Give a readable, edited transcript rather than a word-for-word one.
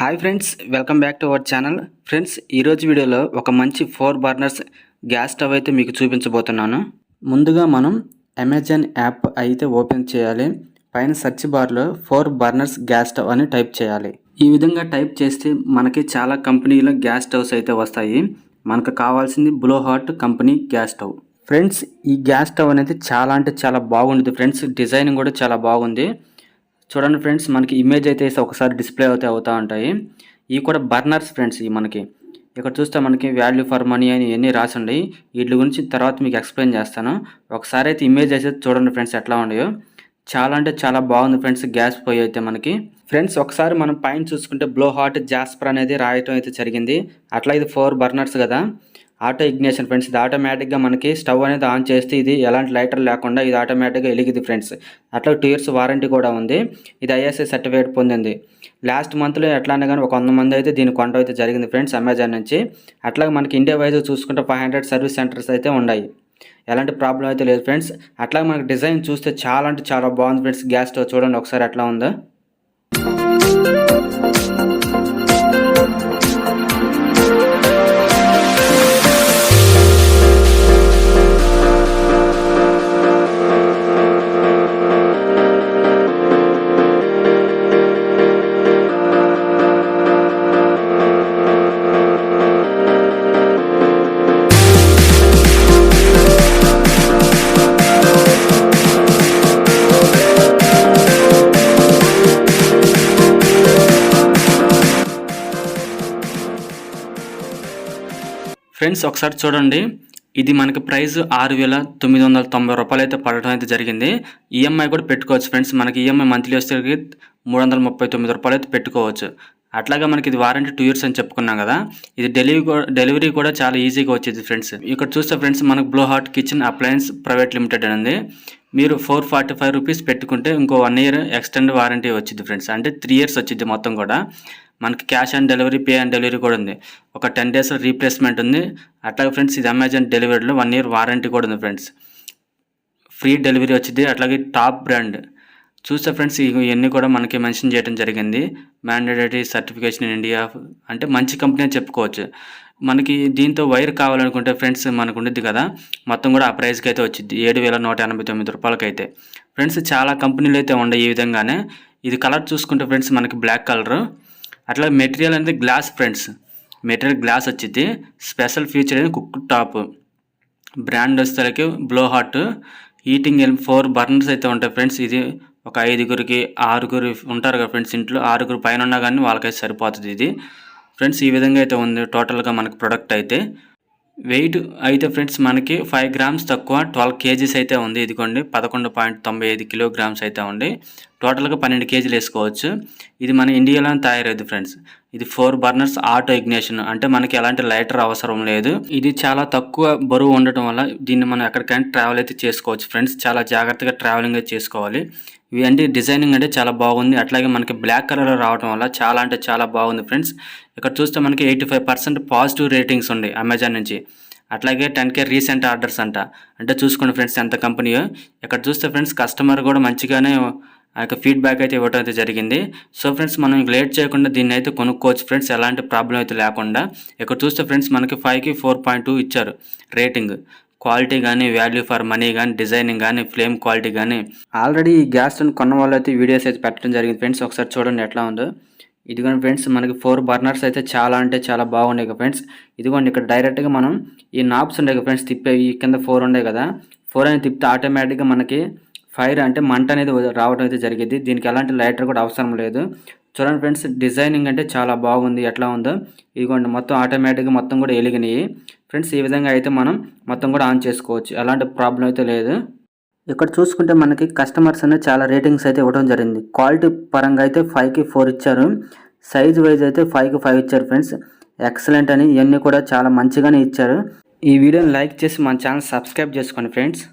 Hi friends, welcome back to our channel. Friends, ఈరోజు వీడియోలో ఒక మంచి 4 బర్నర్స్ గ్యాస్ స్టవ్ అయితే మీకు చూపించబోతున్నాను. ముందుగా మనం అమెజాన్ యాప్ అయితే ఓపెన్ చేయాలి. పైన సెర్చ్ బార్లో 4 బర్నర్స్ గ్యాస్ స్టవ్ అని టైప్ చేయాలి. ఈ విధంగా టైప్ చేస్తే మనకి చాలా కంపెనీల గ్యాస్ స్టవ్స్ అయితే వస్తాయి. మనకు కావాల్సింది బ్లోహాట్ కంపెనీ గ్యాస్ స్టవ్. ఫ్రెండ్స్, ఈ గ్యాస్ స్టవ్ అనేది చాలా అంటే చాలా బాగుంది ఫ్రెండ్స్. డిజైనింగ్ కూడా చాలా బాగుంది. చూడండి ఫ్రెండ్స్, మనకి ఇమేజ్ అయితే ఒకసారి డిస్ప్లే అవుతూ ఉంటాయి. ఇవి కూడా బర్నర్స్ ఫ్రెండ్స్. ఇవి మనకి ఇక్కడ చూస్తే మనకి వాల్యూ ఫర్ మనీ అని ఇవన్నీ రాసి ఉన్నాయి. వీటి గురించి తర్వాత మీకు ఎక్స్ప్లెయిన్ చేస్తాను. ఒకసారి అయితే ఇమేజ్ అయితే చూడండి ఫ్రెండ్స్ ఎట్లా ఉన్నాయో. చాలా అంటే చాలా బాగుంది ఫ్రెండ్స్ గ్యాస్ పొయ్యి అయితే మనకి. ఫ్రెండ్స్, ఒకసారి మనం పైన చూసుకుంటే బ్లోహాట్ జాస్పర్ అనేది రాయటం అయితే జరిగింది. అట్లా ఇది 4 బర్నర్స్ కదా, ఆటో ఇగ్నిషన్ ఫ్రెండ్స్. ఇది ఆటోమేటిక్గా మనకి స్టవ్ అనేది ఆన్ చేస్తే ఇది ఎలాంటి లైటర్ లేకుండా ఇది ఆటోమేటిక్గా వెలిగింది ఫ్రెండ్స్. అట్లా 2 years వారంటీ కూడా ఉంది. ఇది ఐఎస్ఐ సర్టిఫికేట్ పొందింది. లాస్ట్ మంత్లో ఎట్లానే కానీ ఒక 100 మంది అయితే దీని కొనడం అయితే జరిగింది ఫ్రెండ్స్ అమెజాన్ నుంచి. అట్లాగే మనకి ఇండియా వైజ్ చూసుకుంటే 500 సర్వీస్ సెంటర్స్ అయితే ఉన్నాయి. ఎలాంటి ప్రాబ్లం అయితే లేదు ఫ్రెండ్స్. అట్లాగే మనకి డిజైన్ చూస్తే చాలా అంటే చాలా బాగుంది ఫ్రెండ్స్. గ్యాస్ స్టవ్ చూడండి ఒకసారి ఎట్లా ఉందో. ఫ్రెండ్స్, ఒకసారి చూడండి. ఇది మనకి ప్రైస్ 6,990 రూపాయలు అయితే పడటం అయితే జరిగింది. ఈఎంఐ కూడా పెట్టుకోవచ్చు ఫ్రెండ్స్. మనకి ఈఎంఐ మంత్లీ వచ్చేసరికి 339 రూపాయలు అయితే పెట్టుకోవచ్చు. అట్లాగా మనకి ఇది వారంటీ 2 years అని చెప్పుకున్నాం కదా. ఇది డెలివరీ కూడా చాలా ఈజీగా వచ్చేది ఫ్రెండ్స్. ఇక్కడ చూస్తే ఫ్రెండ్స్ మనకు బ్లోహాట్ కిచెన్ అప్లయన్స్ ప్రైవేట్ లిమిటెడ్ అనేది మీరు 445 రూపీస్ పెట్టుకుంటే ఇంకో 1 year ఎక్స్టెండ్ వారంటీ వచ్చింది ఫ్రెండ్స్. అంటే 3 years వచ్చింది మొత్తం కూడా. మనకి cash on delivery, pay on delivery కూడా ఉంది. ఒక 10 days రీప్లేస్మెంట్ ఉంది. అట్లాగే ఫ్రెండ్స్ ఇది అమెజాన్ డెలివరీలో 1 year వారంటీ కూడా ఉంది ఫ్రెండ్స్. ఫ్రీ డెలివరీ వచ్చింది. అట్లాగే టాప్ బ్రాండ్ చూస్తే ఫ్రెండ్స్ ఇవన్నీ కూడా మనకి మెన్షన్ చేయడం జరిగింది. మ్యాండేటరీ సర్టిఫికేషన్ ఇన్ ఇండియా అంటే మంచి కంపెనీ అని చెప్పుకోవచ్చు. మనకి దీంతో వైర్ కావాలనుకుంటే ఫ్రెండ్స్ మనకు ఉండేది కదా, మొత్తం కూడా ఆ ప్రైస్కి అయితే వచ్చింది 7,189 రూపాయలకి అయితే. ఫ్రెండ్స్, చాలా కంపెనీలు అయితే ఉన్నాయి ఈ విధంగానే. ఇది కలర్ చూసుకుంటే ఫ్రెండ్స్ మనకి బ్లాక్ కలర్. అట్లా మెటీరియల్ అనేది గ్లాస్ ఫ్రెండ్స్. మెటీరియల్ గ్లాస్ వచ్చింది. స్పెషల్ ఫీచర్ అనేది కుక్ టాప్. బ్రాండ్ వచ్చేసరికి బ్లోహాట్. హీటింగ్ 4 బర్నర్స్ అయితే ఉంటాయి ఫ్రెండ్స్. ఇది ఒక 5గురికి 6గురు ఉంటారు కదా ఫ్రెండ్స్ ఇంట్లో. 6గురు పైన ఉన్నా కానీ వాళ్ళకైతే సరిపోతుంది ఇది ఫ్రెండ్స్. ఈ విధంగా అయితే ఉంది టోటల్గా మనకి ప్రొడక్ట్ అయితే. వెయిట్ అయితే ఫ్రెండ్స్ మనకి 5 grams తక్కువ 12 kgs అయితే ఉంది. ఇదిగోండి 11.95 kilograms అయితే ఉంది. టోటల్గా 12 kgలు వేసుకోవచ్చు. ఇది మన ఇండియాలో తయారైంది ఫ్రెండ్స్. ఇది 4 బర్నర్స్ ఆటో ఇగ్నిషన్. అంటే మనకి ఎలాంటి లైటర్ అవసరం లేదు. ఇది చాలా తక్కువ బరువు ఉండటం వల్ల దీన్ని మనం ఎక్కడికైనా ట్రావెల్ అయితే చేసుకోవచ్చు ఫ్రెండ్స్. చాలా జాగ్రత్తగా ట్రావెలింగ్ అయితే చేసుకోవాలి. ఇవి అంటే డిజైనింగ్ అంటే చాలా బాగుంది. అట్లాగే మనకి బ్లాక్ కలర్లో రావడం వల్ల చాలా అంటే చాలా బాగుంది ఫ్రెండ్స్. ఇక్కడ చూస్తే మనకి 85% పాజిటివ్ రేటింగ్స్ ఉన్నాయి అమెజాన్ నుంచి. అట్లాగే 10K రీసెంట్ ఆర్డర్స్ అంట. అంటే చూసుకోండి ఫ్రెండ్స్ ఎంత కంపెనీయో. ఇక్కడ చూస్తే ఫ్రెండ్స్ కస్టమర్ కూడా మంచిగానే ఆ యొక్క ఫీడ్బ్యాక్ అయితే ఇవ్వడం అయితే జరిగింది. సో ఫ్రెండ్స్, మనం లేట్ చేయకుండా దీన్ని అయితే కొనుక్కోవచ్చు ఫ్రెండ్స్, ఎలాంటి ప్రాబ్లం అయితే లేకుండా. ఇక్కడ చూస్తే ఫ్రెండ్స్ మనకి 5కి 4.2 ఇచ్చారు రేటింగ్. క్వాలిటీ కానీ, వాల్యూ ఫర్ మనీ కానీ, డిజైనింగ్ కానీ, ఫ్లేమ్ క్వాలిటీ కానీ. ఆల్రెడీ ఈ గ్యాస్ స్టవ్ కొన్న వాళ్ళు అయితే వీడియోస్ అయితే పెట్టడం జరిగింది ఫ్రెండ్స్. ఒకసారి చూడండి ఎట్లా ఉందో. ఇదిగోండి ఫ్రెండ్స్ మనకి 4 బర్నర్స్ అయితే చాలా అంటే చాలా బాగున్నాయి కదా ఫ్రెండ్స్. ఇదిగోండి ఇక్కడ డైరెక్ట్గా మనం ఈ నాబ్స్ ఉన్నాయి కదా ఫ్రెండ్స్, తిప్పేవి కింద 4 ఉన్నాయి కదా. 4 అని తిప్పితే ఆటోమేటిక్గా మనకి ఫైర్ అంటే మంట అనేది రావడం అయితే జరిగింది. దీనికి ఎలాంటి లైటర్ కూడా అవసరం లేదు. చూడండి ఫ్రెండ్స్, డిజైనింగ్ అంటే చాలా బాగుంది. ఎట్లా ఉందో ఇదిగోండి మొత్తం ఆటోమేటిక్గా మొత్తం కూడా వెలిగినాయి ఫ్రెండ్స్. ఈ విధంగా అయితే మనం మొత్తం కూడా ఆన్ చేసుకోవచ్చు. ఎలాంటి ప్రాబ్లం అయితే లేదు. ఇక్కడ చూసుకుంటే మనకి కస్టమర్స్ అనేది చాలా రేటింగ్స్ అయితే ఇవ్వడం జరిగింది. క్వాలిటీ పరంగా అయితే 5కి 4 ఇచ్చారు. సైజ్ వైజ్ అయితే 5కి 5 ఇచ్చారు ఫ్రెండ్స్. ఎక్సలెంట్ అని ఇవన్నీ కూడా చాలా మంచిగానే ఇచ్చారు. ఈ వీడియోని లైక్ చేసి మన ఛానల్ సబ్స్క్రైబ్ చేసుకోండి ఫ్రెండ్స్.